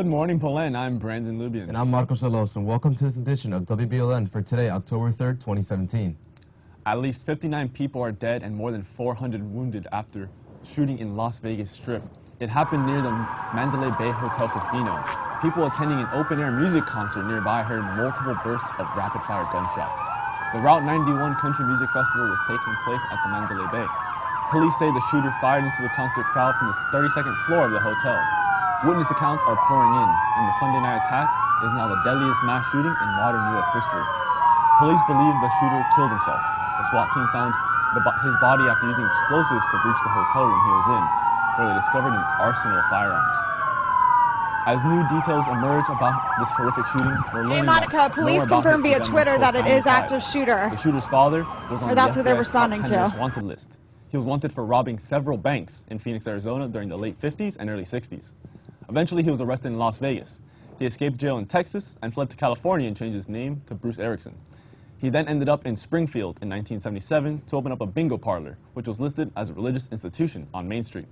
Good morning, Belen. I'm Brandon Lubian. And I'm Marcos Alos, and welcome to this edition of WBLN for today, October 3rd, 2017. At least 59 people are dead and more than 400 wounded after shooting in Las Vegas Strip. It happened near the Mandalay Bay Hotel Casino. People attending an open-air music concert nearby heard multiple bursts of rapid-fire gunshots. The Route 91 Country Music Festival was taking place at the Mandalay Bay. Police say the shooter fired into the concert crowd from the 32nd floor of the hotel. Witness accounts are pouring in, and the Sunday night attack is now the deadliest mass shooting in modern U.S. history. Police believe the shooter killed himself. The SWAT team found his body after using explosives to breach the hotel room he was in, where they discovered an arsenal of firearms. As new details emerge about this horrific shooting, we're learning Monica, police confirmed via Twitter that it is active shooter. The shooter's father was on the that's what they're FBI's responding top 10 to. most wanted list. He was wanted for robbing several banks in Phoenix, Arizona during the late 50s and early 60s. Eventually, he was arrested in Las Vegas. He escaped jail in Texas and fled to California and changed his name to Bruce Erickson. He then ended up in Springfield in 1977 to open up a bingo parlor, which was listed as a religious institution on Main Street.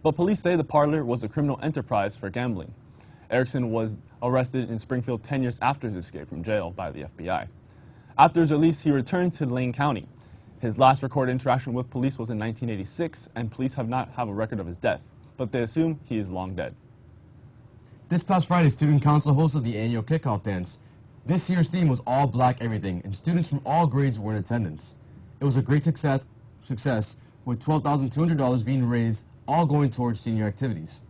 But police say the parlor was a criminal enterprise for gambling. Erickson was arrested in Springfield 10 years after his escape from jail by the FBI. After his release, he returned to Lane County. His last recorded interaction with police was in 1986, and police have not a record of his death, but they assume he is long dead. This past Friday, Student Council hosted the annual kickoff dance. This year's theme was All Black Everything, and students from all grades were in attendance. It was a great success with $12,200 being raised, all going towards senior activities.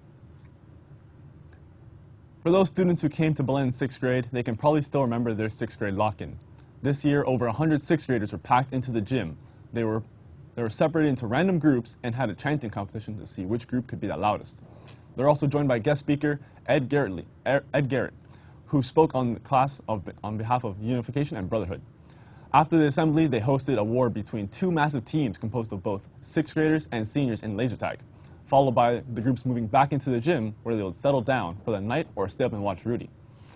For those students who came to Belen in 6th grade, they can probably still remember their 6th grade lock-in. This year, over 100 6th graders were packed into the gym. They were separated into random groups and had a chanting competition to see which group could be the loudest. They're also joined by guest speaker Ed Garrett, who spoke on the class on behalf of unification and brotherhood. After the assembly, they hosted a war between two massive teams composed of both 6th graders and seniors in laser tag, followed by the groups moving back into the gym where they would settle down for the night or stay up and watch Rudy.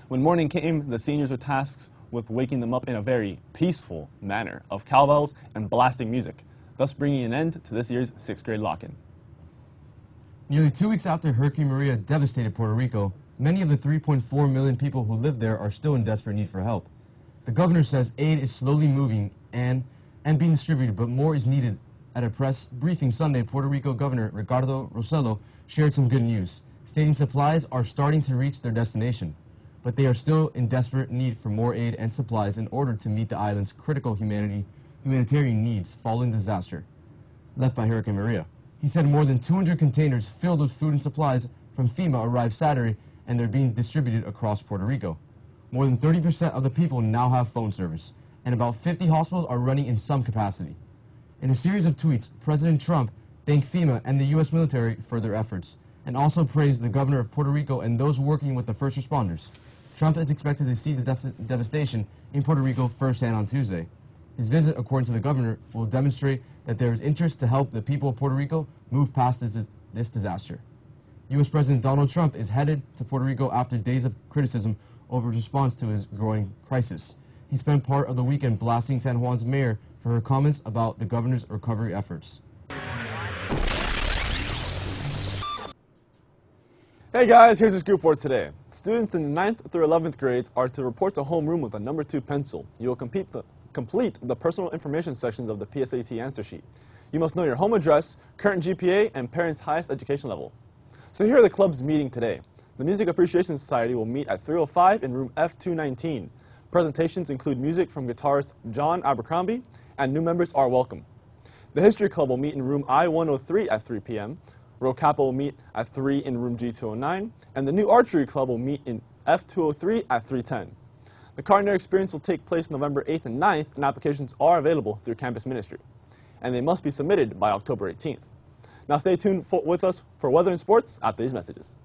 When morning came, the seniors were tasked with waking them up in a very peaceful manner of cowbells and blasting music, thus bringing an end to this year's 6th grade lock-in. Nearly 2 weeks after Hurricane Maria devastated Puerto Rico, many of the 3.4 million people who live there are still in desperate need for help. The governor says aid is slowly moving and being distributed, but more is needed. At a press briefing Sunday, Puerto Rico Governor Ricardo Rossello shared some good news, stating supplies are starting to reach their destination, but they are still in desperate need for more aid and supplies in order to meet the island's critical humanitarian needs following disaster left by Hurricane Maria. He said more than 200 containers filled with food and supplies from FEMA arrived Saturday, and they're being distributed across Puerto Rico. More than 30% of the people now have phone service, and about 50 hospitals are running in some capacity. In a series of tweets, President Trump thanked FEMA and the U.S. military for their efforts, and also praised the governor of Puerto Rico and those working with the first responders. Trump is expected to see the devastation in Puerto Rico firsthand on Tuesday. His visit, according to the governor, will demonstrate that there is interest to help the people of Puerto Rico move past this disaster. U.S. President Donald Trump is headed to Puerto Rico after days of criticism over his response to his growing crisis. He spent part of the weekend blasting San Juan's mayor for her comments about the governor's recovery efforts. Hey guys, here's your scoop for today. Students in 9th through 11th grades are to report to homeroom with a number 2 pencil. You will complete the personal information sections of the PSAT answer sheet. You must know your home address, current GPA, and parents' highest education level. So here are the clubs meeting today. The Music Appreciation Society will meet at 3:05 in room F219. Presentations include music from guitarist John Abercrombie, and new members are welcome. The History Club will meet in room I-103 at 3 p.m. Rho Kappa will meet at 3 in room G209, and the new Archery Club will meet in F203 at 3:10. The culinary experience will take place November 8th and 9th, and applications are available through campus ministry, and they must be submitted by October 18th. Now stay tuned with us for weather and sports after these messages.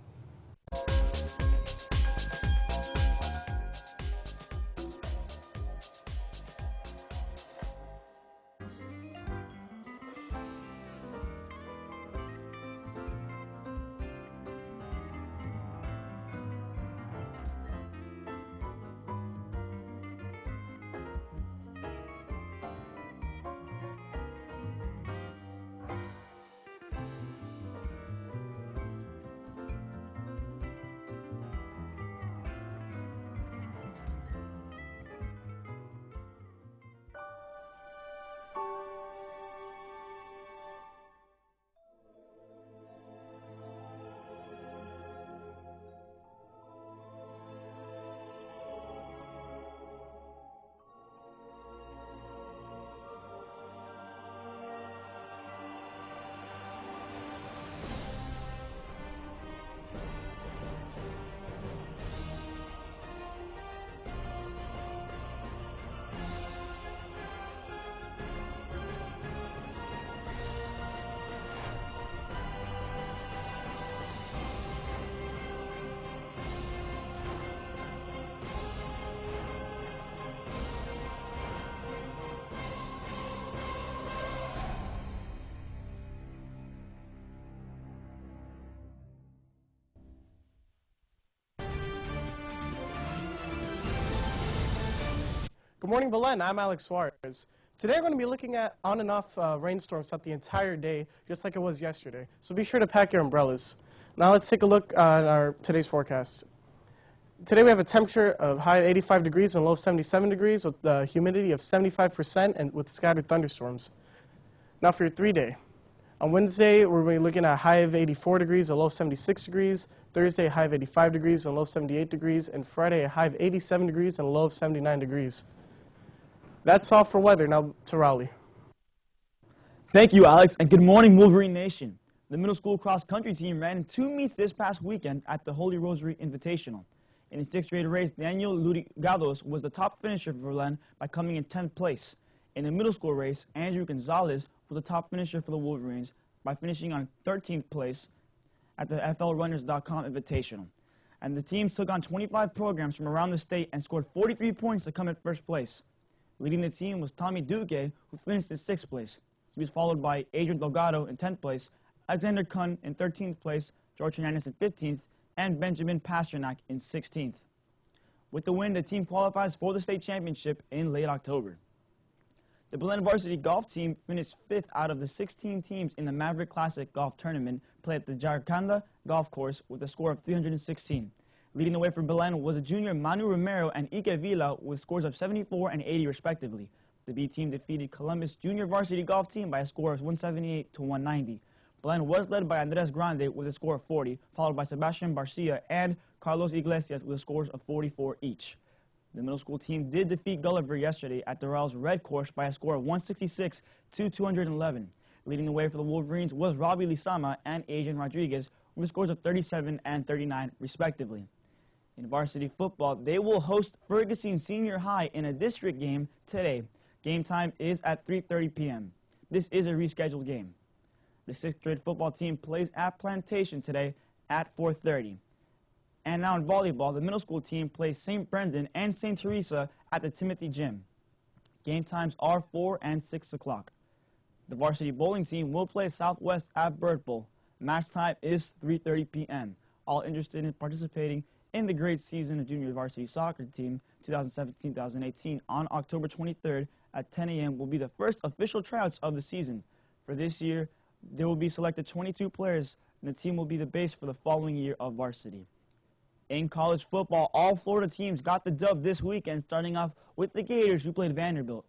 Good morning, Belen. I'm Alex Suarez. Today we're going to be looking at on and off rainstorms throughout the entire day, just like it was yesterday. So be sure to pack your umbrellas. Now let's take a look at our today's forecast. Today we have a temperature of high 85 degrees and low 77 degrees with the humidity of 75% and with scattered thunderstorms. Now for your 3-day. On Wednesday, we're going to be looking at a high of 84 degrees, a low 76 degrees. Thursday, a high of 85 degrees and low 78 degrees. And Friday, a high of 87 degrees and a low of 79 degrees. That's all for weather. Now to Raleigh. Thank you, Alex, and good morning, Wolverine Nation. The middle school cross-country team ran 2 meets this past weekend at the Holy Rosary Invitational. In his 6th grade race, Daniel Lurigados was the top finisher for Belen by coming in 10th place. In the middle school race, Andrew Gonzalez was the top finisher for the Wolverines by finishing on 13th place at the FLRunners.com Invitational. And the teams took on 25 programs from around the state and scored 43 points to come in first place. Leading the team was Tommy Duque, who finished in 6th place. He was followed by Adrian Delgado in 10th place, Alexander Kuhn in 13th place, George Hernandez in 15th, and Benjamin Pasternak in 16th. With the win, the team qualifies for the state championship in late October. The Belen varsity golf team finished 5th out of the 16 teams in the Maverick Classic golf tournament played at the Jarcanda golf course with a score of 316. Leading the way for Belen was a junior Manu Romero and Ike Villa with scores of 74 and 80 respectively. The B team defeated Columbus junior varsity golf team by a score of 178 to 190. Belen was led by Andres Grande with a score of 40, followed by Sebastian Barcia and Carlos Iglesias with scores of 44 each. The middle school team did defeat Gulliver yesterday at Doral Red Course by a score of 166 to 211. Leading the way for the Wolverines was Robbie Lisama and Adrian Rodriguez with scores of 37 and 39 respectively. In varsity football, they will host Ferguson Senior High in a district game today. Game time is at 3:30 p.m. This is a rescheduled game. The 6th grade football team plays at Plantation today at 4:30. And now in volleyball, the middle school team plays St. Brendan and St. Teresa at the Timothy Gym. Game times are 4 and 6 o'clock. The varsity bowling team will play Southwest at Bird Bowl. Match time is 3:30 p.m. All interested in participating in the grade season of junior varsity soccer team 2017-2018 on October 23rd at 10 a.m. will be the first official tryouts of the season. For this year, there will be selected 22 players, and the team will be the base for the following year of varsity. In college football, all Florida teams got the dub this weekend, starting off with the Gators, who played Vanderbilt.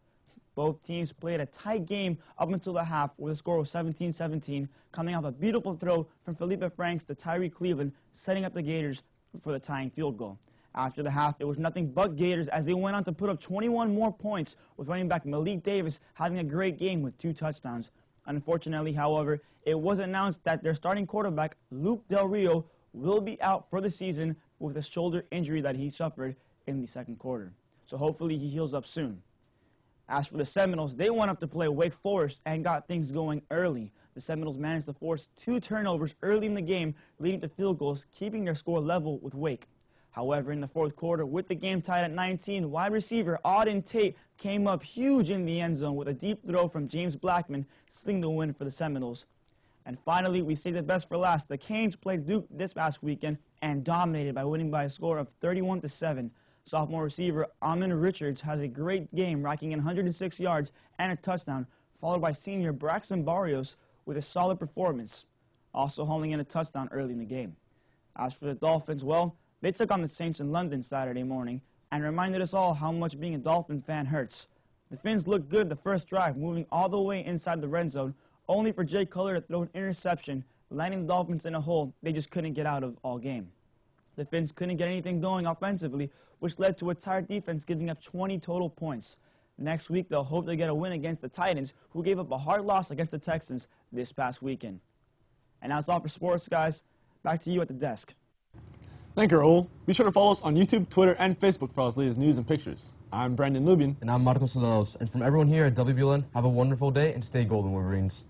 Both teams played a tight game up until the half with a score of 17-17, coming off a beautiful throw from Felipe Franks to Tyree Cleveland, setting up the Gators for the tying field goal. After the half, it was nothing but Gators as they went on to put up 21 more points, with running back Malik Davis having a great game with 2 touchdowns. Unfortunately, however, it was announced that their starting quarterback, Luke Del Rio, will be out for the season with a shoulder injury that he suffered in the 2nd quarter. So hopefully he heals up soon. As for the Seminoles, they went up to play Wake Forest and got things going early. The Seminoles managed to force 2 turnovers early in the game, leading to field goals, keeping their score level with Wake. However, in the 4th quarter, with the game tied at 19, wide receiver Auden Tate came up huge in the end zone with a deep throw from James Blackman, sealing the win for the Seminoles. And finally, we saved the best for last. The Canes played Duke this past weekend and dominated by winning by a score of 31-7. Sophomore receiver Amin Richards has a great game, racking in 106 yards and a touchdown, followed by senior Braxton Barrios with a solid performance, also hauling in a touchdown early in the game. As for the Dolphins, well, they took on the Saints in London Saturday morning and reminded us all how much being a Dolphin fan hurts. The Fins looked good the first drive, moving all the way inside the red zone, only for Jay Cutler to throw an interception, landing the Dolphins in a hole they just couldn't get out of all game. The Fins couldn't get anything going offensively, which led to a tired defense giving up 20 total points. Next week, they'll hope to get a win against the Titans, who gave up a hard loss against the Texans this past weekend. And that's all for sports, guys. Back to you at the desk. Thank you, Raul. Be sure to follow us on YouTube, Twitter, and Facebook for all the latest news and pictures. I'm Brandon Lubin. And I'm Marcos Solados. And from everyone here at WBLN, have a wonderful day and stay golden, Wolverines.